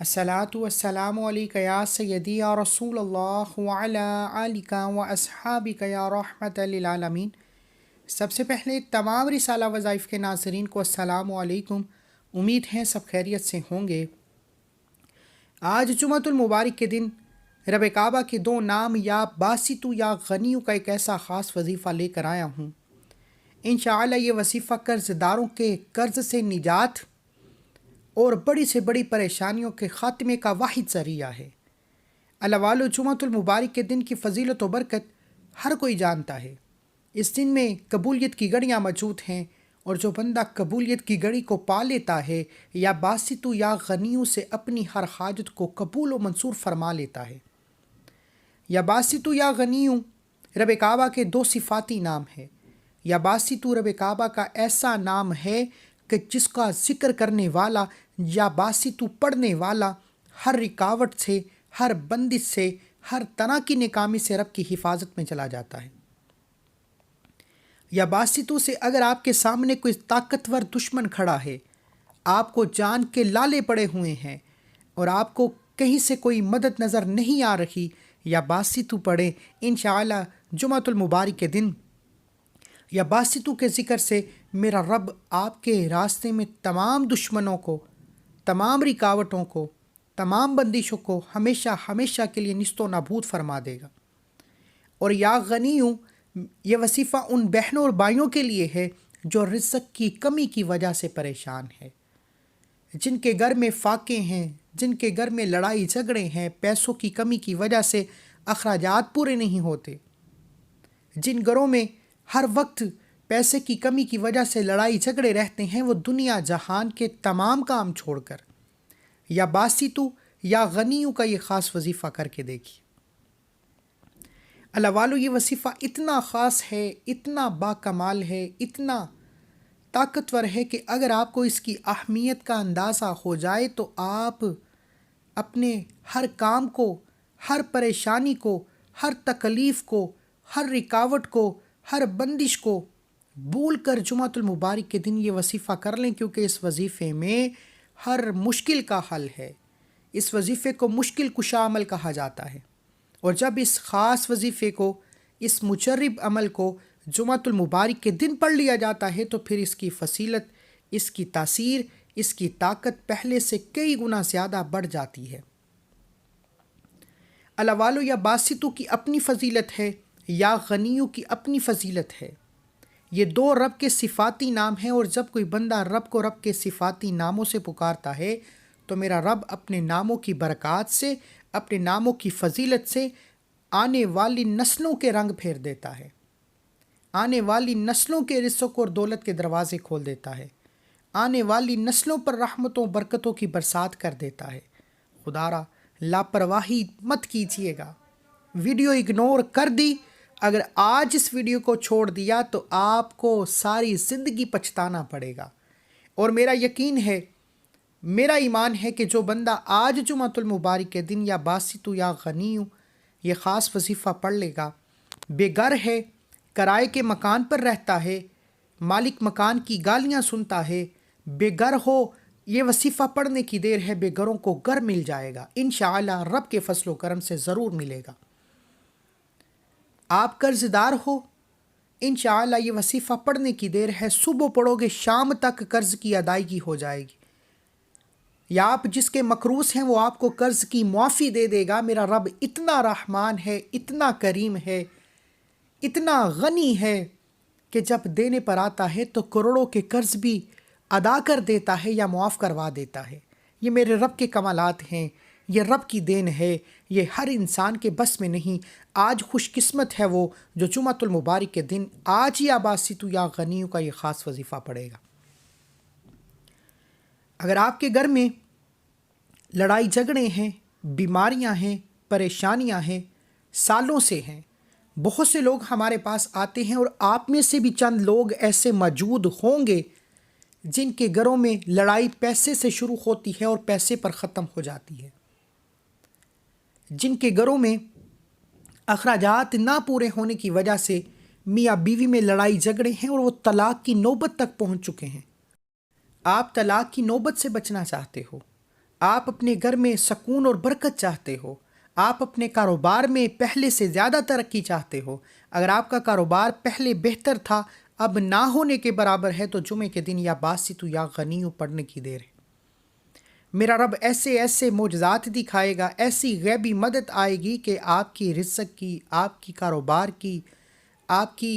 الصلاۃ والسلام علیک یا سیدی یا رسول اللہ وعلی آلک و اصحابک یا رحمت للعالمین۔ سب سے پہلے تمام رسالہ وظائف کے ناظرین کو السلام علیکم۔ امید ہے سب خیریت سے ہوں گے۔ آج جمعۃ المبارک کے دن رب کعبہ کے دو نام یا باسطو یا غنیو کا ایک ایسا خاص وظیفہ لے کر آیا ہوں۔ انشاءاللہ یہ وظیفہ قرض داروں کے قرض سے نجات اور بڑی سے بڑی پریشانیوں کے خاتمے کا واحد ذریعہ ہے۔ اللہ والو، جمعۃ المبارک کے دن کی فضیلت و برکت ہر کوئی جانتا ہے۔ اس دن میں قبولیت کی گھڑیاں موجود ہیں، اور جو بندہ قبولیت کی گھڑی کو پا لیتا ہے یا باسطو یا غنیوں سے اپنی ہر حاجت کو قبول و منظور فرما لیتا ہے۔ یا باسطو یا غنیوں رب کعبہ کے دو صفاتی نام ہیں۔ یا باسطو رب کعبہ کا ایسا نام ہے کہ جس کا ذکر کرنے والا یا باسطو پڑھنے والا ہر رکاوٹ سے، ہر بندش سے، ہر طرح کی ناکامی سے رب کی حفاظت میں چلا جاتا ہے۔ یا باسطو سے اگر آپ کے سامنے کوئی طاقتور دشمن کھڑا ہے، آپ کو جان کے لالے پڑے ہوئے ہیں اور آپ کو کہیں سے کوئی مدد نظر نہیں آ رہی، یا باسطو پڑھیں۔ انشاءاللہ جمعۃ المبارک کے دن یا باسطو کے ذکر سے میرا رب آپ کے راستے میں تمام دشمنوں کو، تمام رکاوٹوں کو، تمام بندشوں کو ہمیشہ ہمیشہ کے لیے نیست و نابود فرما دے گا۔ اور یا غنیوں، یہ وظیفہ ان بہنوں اور بھائیوں کے لیے ہے جو رزق کی کمی کی وجہ سے پریشان ہے، جن کے گھر میں فاقے ہیں، جن کے گھر میں لڑائی جھگڑے ہیں، پیسوں کی کمی کی وجہ سے اخراجات پورے نہیں ہوتے، جن گھروں میں ہر وقت پیسے کی کمی کی وجہ سے لڑائی جھگڑے رہتے ہیں، وہ دنیا جہان کے تمام کام چھوڑ کر یا باسطو یا غنیوں کا یہ خاص وظیفہ کر کے دیکھیے۔ اللہ والو، یہ وظیفہ اتنا خاص ہے، اتنا باکمال ہے، اتنا طاقتور ہے کہ اگر آپ کو اس کی اہمیت کا اندازہ ہو جائے تو آپ اپنے ہر کام کو، ہر پریشانی کو، ہر تکلیف کو، ہر رکاوٹ کو، ہر بندش کو بھول کر جمعۃ المبارک کے دن یہ وظیفہ کر لیں، کیونکہ اس وظیفے میں ہر مشکل کا حل ہے۔ اس وظیفے کو مشکل کشا عمل کہا جاتا ہے، اور جب اس خاص وظیفے کو، اس مجرب عمل کو جمعۃ المبارک کے دن پڑھ لیا جاتا ہے تو پھر اس کی فضیلت، اس کی تاثیر، اس کی طاقت پہلے سے کئی گنا زیادہ بڑھ جاتی ہے۔ اللہ والو، یا باسطو کی اپنی فضیلت ہے، یا غنیوں کی اپنی فضیلت ہے۔ یہ دو رب کے صفاتی نام ہیں، اور جب کوئی بندہ رب کو رب کے صفاتی ناموں سے پکارتا ہے تو میرا رب اپنے ناموں کی برکات سے، اپنے ناموں کی فضیلت سے آنے والی نسلوں کے رنگ پھیر دیتا ہے، آنے والی نسلوں کے رزق اور دولت کے دروازے کھول دیتا ہے، آنے والی نسلوں پر رحمتوں برکتوں کی برسات کر دیتا ہے۔ خدا را لاپرواہی مت کیجیے گا، ویڈیو اگنور کر دی، اگر آج اس ویڈیو کو چھوڑ دیا تو آپ کو ساری زندگی پچھتانا پڑے گا۔ اور میرا یقین ہے، میرا ایمان ہے کہ جو بندہ آج جمعۃ المبارک کے دن یا باسطو یا غنیوں یہ خاص وظیفہ پڑھ لے گا، بے گھر ہے، کرائے کے مکان پر رہتا ہے، مالک مکان کی گالیاں سنتا ہے، بے گھر ہو، یہ وظیفہ پڑھنے کی دیر ہے، بے گھروں کو گھر مل جائے گا، انشاءاللہ رب کے فضل و کرم سے ضرور ملے گا۔ آپ قرض دار ہو، انشاءاللہ یہ وظیفہ پڑھنے کی دیر ہے، صبح پڑھو گے شام تک قرض کی ادائیگی ہو جائے گی، یا آپ جس کے مقروض ہیں وہ آپ کو قرض کی معافی دے دے گا۔ میرا رب اتنا رحمان ہے، اتنا کریم ہے، اتنا غنی ہے کہ جب دینے پر آتا ہے تو کروڑوں کے قرض بھی ادا کر دیتا ہے یا معاف کروا دیتا ہے۔ یہ میرے رب کے کمالات ہیں، یہ رب کی دین ہے، یہ ہر انسان کے بس میں نہیں۔ آج خوش قسمت ہے وہ جو جمعۃ المبارک کے دن آج یا باسطو یا غنیوں کا یہ خاص وظیفہ پڑھے گا۔ اگر آپ کے گھر میں لڑائی جھگڑے ہیں، بیماریاں ہیں، پریشانیاں ہیں، سالوں سے ہیں، بہت سے لوگ ہمارے پاس آتے ہیں، اور آپ میں سے بھی چند لوگ ایسے موجود ہوں گے جن کے گھروں میں لڑائی پیسے سے شروع ہوتی ہے اور پیسے پر ختم ہو جاتی ہے، جن کے گھروں میں اخراجات نہ پورے ہونے کی وجہ سے میاں بیوی میں لڑائی جھگڑے ہیں اور وہ طلاق کی نوبت تک پہنچ چکے ہیں۔ آپ طلاق کی نوبت سے بچنا چاہتے ہو، آپ اپنے گھر میں سکون اور برکت چاہتے ہو، آپ اپنے کاروبار میں پہلے سے زیادہ ترقی چاہتے ہو، اگر آپ کا کاروبار پہلے بہتر تھا اب نہ ہونے کے برابر ہے، تو جمعے کے دن یا باسطو یا غنیو پڑھنے کی دیر ہے۔ میرا رب ایسے ایسے معجزات دکھائے گا، ایسی غیبی مدد آئے گی کہ آپ کی رزق کی، آپ کی کاروبار کی، آپ کی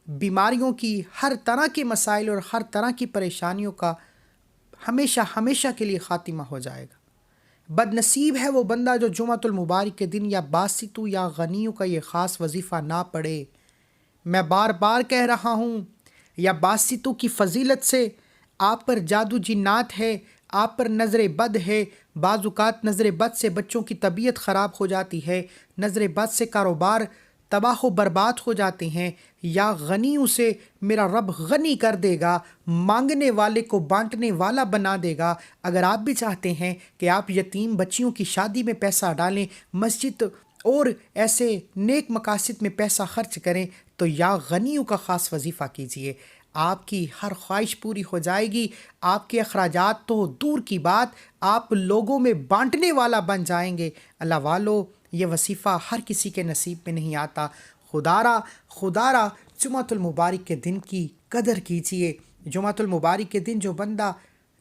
بیماریوں کی، ہر طرح کے مسائل اور ہر طرح کی پریشانیوں کا ہمیشہ ہمیشہ کے لیے خاتمہ ہو جائے گا۔ بد نصیب ہے وہ بندہ جو جمعۃ المبارک کے دن یا باسطو یا غنیو کا یہ خاص وظیفہ نہ پڑھے۔ میں بار بار کہہ رہا ہوں، یا باسطو کی فضیلت سے آپ پر جادو جنات ہے، آپ پر نظر بد ہے، بعض اوقات نظر بد سے بچوں کی طبیعت خراب ہو جاتی ہے، نظر بد سے کاروبار تباہ و برباد ہو جاتے ہیں، یا غنیوں سے میرا رب غنی کر دے گا، مانگنے والے کو بانٹنے والا بنا دے گا۔ اگر آپ بھی چاہتے ہیں کہ آپ یتیم بچیوں کی شادی میں پیسہ ڈالیں، مسجد اور ایسے نیک مقاصد میں پیسہ خرچ کریں، تو یا غنیوں کا خاص وظیفہ کیجئے، آپ کی ہر خواہش پوری ہو جائے گی۔ آپ کے اخراجات تو دور کی بات، آپ لوگوں میں بانٹنے والا بن جائیں گے۔ اللہ والو، یہ وظیفہ ہر کسی کے نصیب میں نہیں آتا۔ خدا را جمعۃ المبارک کے دن کی قدر کیجئے۔ جمعۃ المبارک کے دن جو بندہ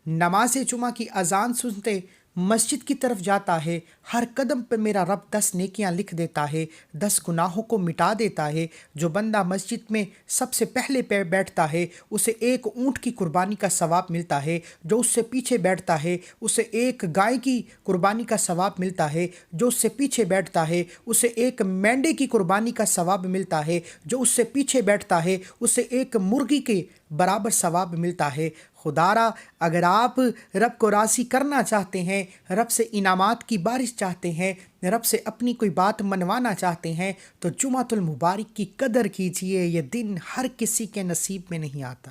نماز جمعہ کی اذان سنتے مسجد کی طرف جاتا ہے، ہر قدم پہ میرا رب 10 نیکیاں لکھ دیتا ہے، 10 گناہوں کو مٹا دیتا ہے۔ جو بندہ مسجد میں سب سے پہلے بیٹھتا ہے اسے 1 اونٹ کی قربانی کا ثواب ملتا ہے، جو اس سے پیچھے بیٹھتا ہے اسے 1 گائے کی قربانی کا ثواب ملتا ہے، جو اس سے پیچھے بیٹھتا ہے اسے 1 مینڈے کی قربانی کا ثواب ملتا ہے، جو اس سے پیچھے بیٹھتا ہے اسے 1 مرغی کے برابر ثواب ملتا ہے۔ خدارا، اگر آپ رب کو راضی کرنا چاہتے ہیں، رب سے انعامات کی بارش چاہتے ہیں، رب سے اپنی کوئی بات منوانا چاہتے ہیں، تو جمعۃ المبارک کی قدر کیجئے۔ یہ دن ہر کسی کے نصیب میں نہیں آتا۔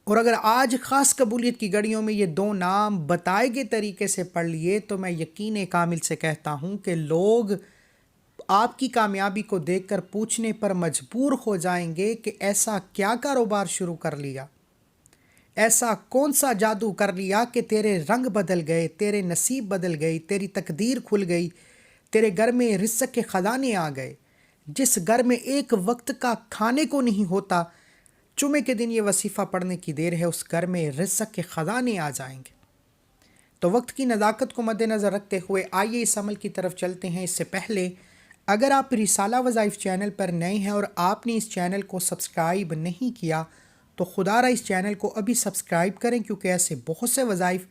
اور اگر آج خاص قبولیت کی گھڑیوں میں یہ 2 نام بتائے گئے طریقے سے پڑھ لیے، تو میں یقین کامل سے کہتا ہوں کہ لوگ آپ کی کامیابی کو دیکھ کر پوچھنے پر مجبور ہو جائیں گے کہ ایسا کیا کاروبار شروع کر لیا، ایسا کون سا جادو کر لیا کہ تیرے رنگ بدل گئے، تیرے نصیب بدل گئی، تیری تقدیر کھل گئی، تیرے گھر میں رزق کے خزانے آ گئے۔ جس گھر میں ایک وقت کا کھانے کو نہیں ہوتا، جمعے کے دن یہ وظیفہ پڑھنے کی دیر ہے، اس گھر میں رزق کے خزانے آ جائیں گے۔ تو وقت کی نزاکت کو مد نظر رکھتے ہوئے آئیے اس عمل کی طرف چلتے ہیں۔ اس سے پہلے اگر آپ رسالہ وظائف چینل پر نئے ہیں اور آپ نے اس چینل کو سبسکرائب نہیں کیا، تو خدا را اس چینل کو ابھی سبسکرائب کریں، کیونکہ ایسے بہت سے وظائف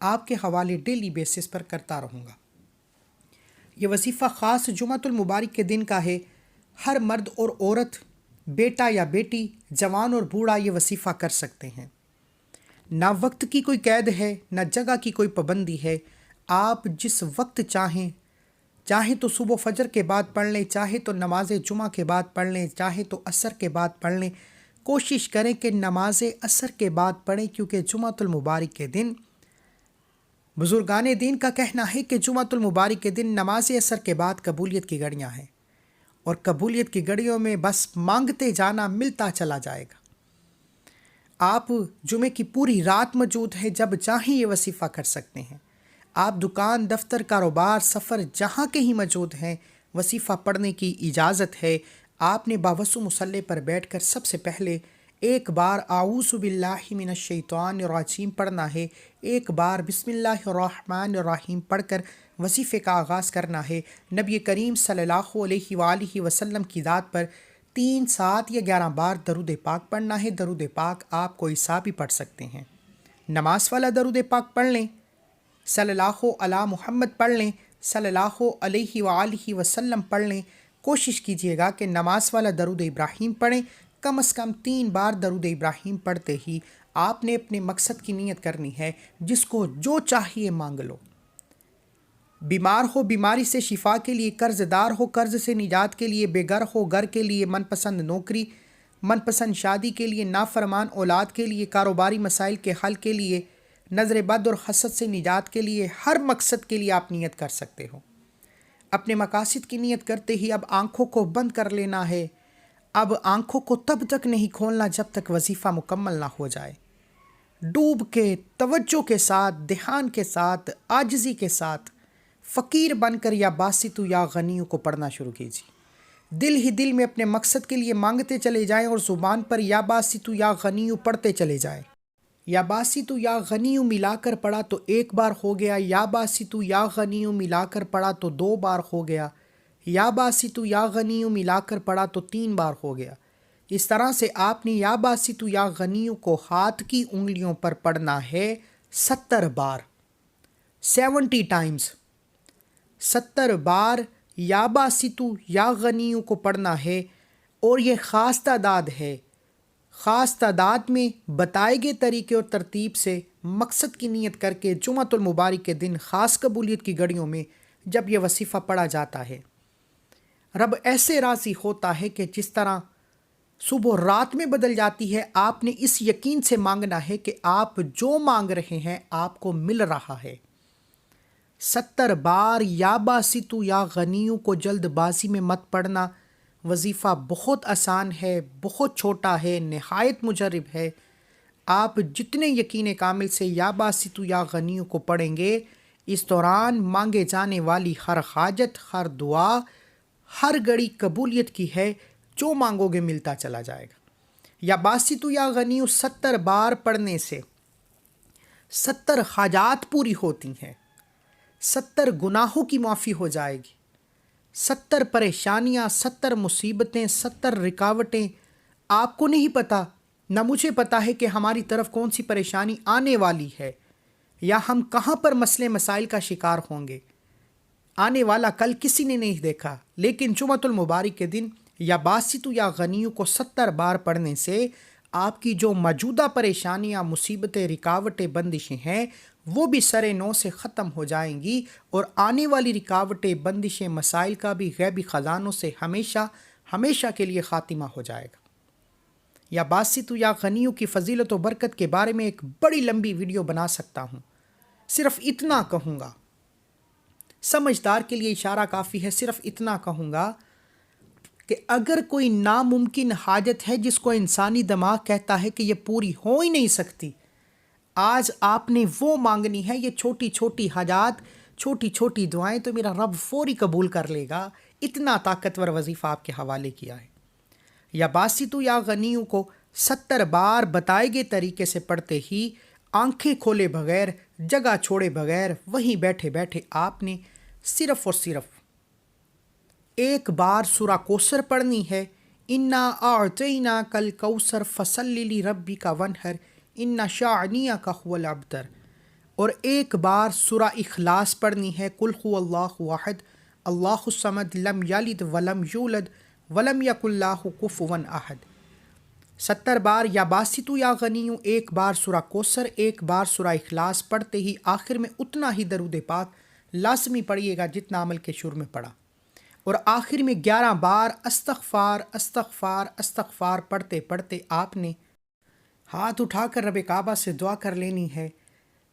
آپ کے حوالے ڈیلی بیسس پر کرتا رہوں گا۔ یہ وظیفہ خاص جمعۃ المبارک کے دن کا ہے۔ ہر مرد اور عورت، بیٹا یا بیٹی، جوان اور بوڑھا یہ وظیفہ کر سکتے ہیں۔ نہ وقت کی کوئی قید ہے، نہ جگہ کی کوئی پابندی ہے۔ آپ جس وقت چاہیں تو صبح فجر کے بعد پڑھ لیں، چاہے تو نماز جمعہ کے بعد پڑھ لیں، چاہے تو عصر کے بعد پڑھ لیں۔ کوشش کریں کہ نماز عصر کے بعد پڑھیں، کیونکہ جمعۃ المبارک کے دن بزرگان دین کا کہنا ہے کہ جمعۃ المبارک کے دن نماز عصر کے بعد قبولیت کی گھڑیاں ہیں، اور قبولیت کی گھڑیوں میں بس مانگتے جانا، ملتا چلا جائے گا۔ آپ جمعے کی پوری رات موجود ہیں، جب چاہیں یہ وظیفہ کر سکتے ہیں۔ آپ دکان، دفتر، کاروبار، سفر جہاں کہیں موجود ہیں، وظیفہ پڑھنے کی اجازت ہے۔ آپ نے باوضو مصلی پر بیٹھ کر سب سے پہلے 1 بار اعوذ باللہ من الشیطان الرجیم پڑھنا ہے، 1 بار بسم اللہ الرحمن الرحیم پڑھ کر وظیفے کا آغاز کرنا ہے۔ نبی کریم صلی اللہ علیہ وآلہ وسلم کی ذات پر 3، 7 یا 11 بار درود پاک پڑھنا ہے۔ درود پاک آپ کوئی سا بھی پڑھ سکتے ہیں۔ نماز والا درود پاک پڑھ لیں، صلی اللہ علی محمد پڑھ لیں، صلی اللہ علیہ وآلہ وسلم پڑھ لیں۔ کوشش کیجئے گا کہ نماز والا درود ابراہیم پڑھیں۔ کم از کم 3 بار درود ابراہیم پڑھتے ہی آپ نے اپنے مقصد کی نیت کرنی ہے، جس کو جو چاہیے مانگ لو۔ بیمار ہو، بیماری سے شفا کے لیے، قرض دار ہو، قرض سے نجات کے لیے، بے گھر ہو، گھر کے لیے، من پسند نوکری، من پسند شادی کے لیے، نافرمان اولاد کے لیے، کاروباری مسائل کے حل کے لیے، نظر بد اور حسد سے نجات کے لیے، ہر مقصد کے لیے آپ نیت کر سکتے ہو۔ اپنے مقاصد کی نیت کرتے ہی اب آنکھوں کو بند کر لینا ہے۔ اب آنکھوں کو تب تک نہیں کھولنا جب تک وظیفہ مکمل نہ ہو جائے۔ ڈوب کے توجہ کے ساتھ، دھیان کے ساتھ، عاجزی کے ساتھ فقیر بن کر یا باسطو یا غنیو کو پڑھنا شروع کیجیے۔ دل ہی دل میں اپنے مقصد کے لیے مانگتے چلے جائیں اور زبان پر یا باسطو یا غنیو پڑھتے چلے جائیں۔ یا باسطو یا غنیو ملا کر پڑھا تو ایک بار ہو گیا، یا باسطو یا غنیو ملا کر پڑھا تو 2 بار ہو گیا، یا باسطو یا غنیو ملا کر پڑھا تو 3 بار ہو گیا۔ اس طرح سے آپ نے یا باسطو یا غنیو کو ہاتھ کی انگلیوں پر پڑھنا ہے 70 بار، 70 ٹائمز، 70 بار یا باسطو یا غنیو کو پڑھنا ہے۔ اور یہ خاص تعداد ہے، خاص تعداد میں بتائے گئے طریقے اور ترتیب سے مقصد کی نیت کر کے جمعۃ المبارک کے دن خاص قبولیت کی گھڑیوں میں جب یہ وظیفہ پڑھا جاتا ہے، رب ایسے راضی ہوتا ہے کہ جس طرح صبح رات میں بدل جاتی ہے۔ آپ نے اس یقین سے مانگنا ہے کہ آپ جو مانگ رہے ہیں آپ کو مل رہا ہے۔ 70 بار یا باسطو یا غنیو کو جلد بازی میں مت پڑھنا۔ وظیفہ بہت آسان ہے، بہت چھوٹا ہے، نہایت مجرب ہے۔ آپ جتنے یقین کامل سے یا باسطو یا غنیو کو پڑھیں گے، اس دوران مانگے جانے والی ہر حاجت، ہر دعا، ہر گھڑی قبولیت کی ہے۔ جو مانگو گے ملتا چلا جائے گا۔ یا باسطو یا غنیو 70 بار پڑھنے سے 70 حاجات پوری ہوتی ہیں، 70 گناہوں کی معافی ہو جائے گی، 70 پریشانیاں، 70 مصیبتیں، 70 رکاوٹیں۔ آپ کو نہیں پتہ، نہ مجھے پتہ ہے کہ ہماری طرف کون سی پریشانی آنے والی ہے یا ہم کہاں پر مسئلے مسائل کا شکار ہوں گے۔ آنے والا کل کسی نے نہیں دیکھا، لیکن جمعۃ المبارک کے دن یا باسطو یا غنیو کو 70 بار پڑھنے سے آپ کی جو موجودہ پریشانیاں، مصیبتیں، رکاوٹیں، بندشیں ہیں وہ بھی سرے نو سے ختم ہو جائیں گی، اور آنے والی رکاوٹیں، بندشیں، مسائل کا بھی غیبی خزانوں سے ہمیشہ ہمیشہ کے لیے خاتمہ ہو جائے گا۔ یا باسطو یا غنیو کی فضیلت و برکت کے بارے میں ایک بڑی لمبی ویڈیو بنا سکتا ہوں، صرف اتنا کہوں گا، سمجھدار کے لیے اشارہ کافی ہے، صرف اتنا کہوں گا کہ اگر کوئی ناممکن حاجت ہے جس کو انسانی دماغ کہتا ہے کہ یہ پوری ہو ہی نہیں سکتی، آج آپ نے وہ مانگنی ہے۔ یہ چھوٹی چھوٹی حاجات، چھوٹی چھوٹی دعائیں تو میرا رب فوری قبول کر لے گا۔ اتنا طاقتور وظیفہ آپ کے حوالے کیا ہے۔ یا باسطو یا غنیو کو 70 بار بتائے گئے طریقے سے پڑھتے ہی آنکھیں کھولے بغیر، جگہ چھوڑے بغیر، وہیں بیٹھے بیٹھے آپ نے صرف اور صرف ایک بار سورہ کوثر پڑھنی ہے۔ انا اعطیناک الکوثر فصلی لربک وانحر ان شانئک هو الابتر، اور ایک بار سورہ اخلاص پڑھنی ہے۔ قل هو اللہ احد اللہ الصمد لم یلد ولم یولد ولم یکن لہ کفوا احد۔ 70 بار یا باسطو یا غنیو، ایک بار سورہ کوثر، ایک بار سورہ اخلاص پڑھتے ہی آخر میں اتنا ہی درود پاک لازمی پڑھیے گا جتنا عمل کے شروع میں پڑھا، اور آخر میں 11 بار استغفار استغفار استغفار پڑھتے پڑھتے آپ نے ہاتھ اٹھا کر رب کعبہ سے دعا کر لینی ہے۔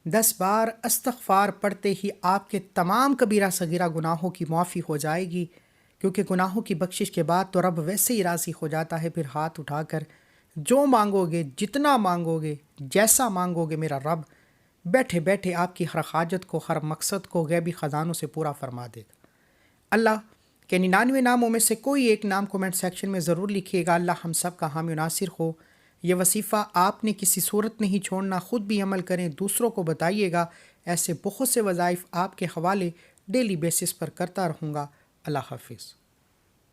10 بار استغفار پڑھتے ہی آپ کے تمام کبیرہ صغیرہ گناہوں کی معافی ہو جائے گی، کیونکہ گناہوں کی بخشش کے بعد تو رب ویسے ہی راضی ہو جاتا ہے۔ پھر ہاتھ اٹھا کر جو مانگو گے، جتنا مانگو گے، جیسا مانگو گے، میرا رب بیٹھے بیٹھے آپ کی ہر حاجت کو، ہر مقصد کو غیبی خزانوں سے پورا فرما دے گا۔ اللہ کہ 99 ناموں میں سے کوئی ایک نام کومنٹ سیکشن میں ضرور لکھیے گا۔ اللہ ہم سب کا حامی و ناصر ہو۔ یہ وظیفہ آپ نے کسی صورت نہیں چھوڑنا، خود بھی عمل کریں، دوسروں کو بتائیے گا۔ ایسے بہت سے وظائف آپ کے حوالے ڈیلی بیسس پر کرتا رہوں گا۔ اللہ حافظ۔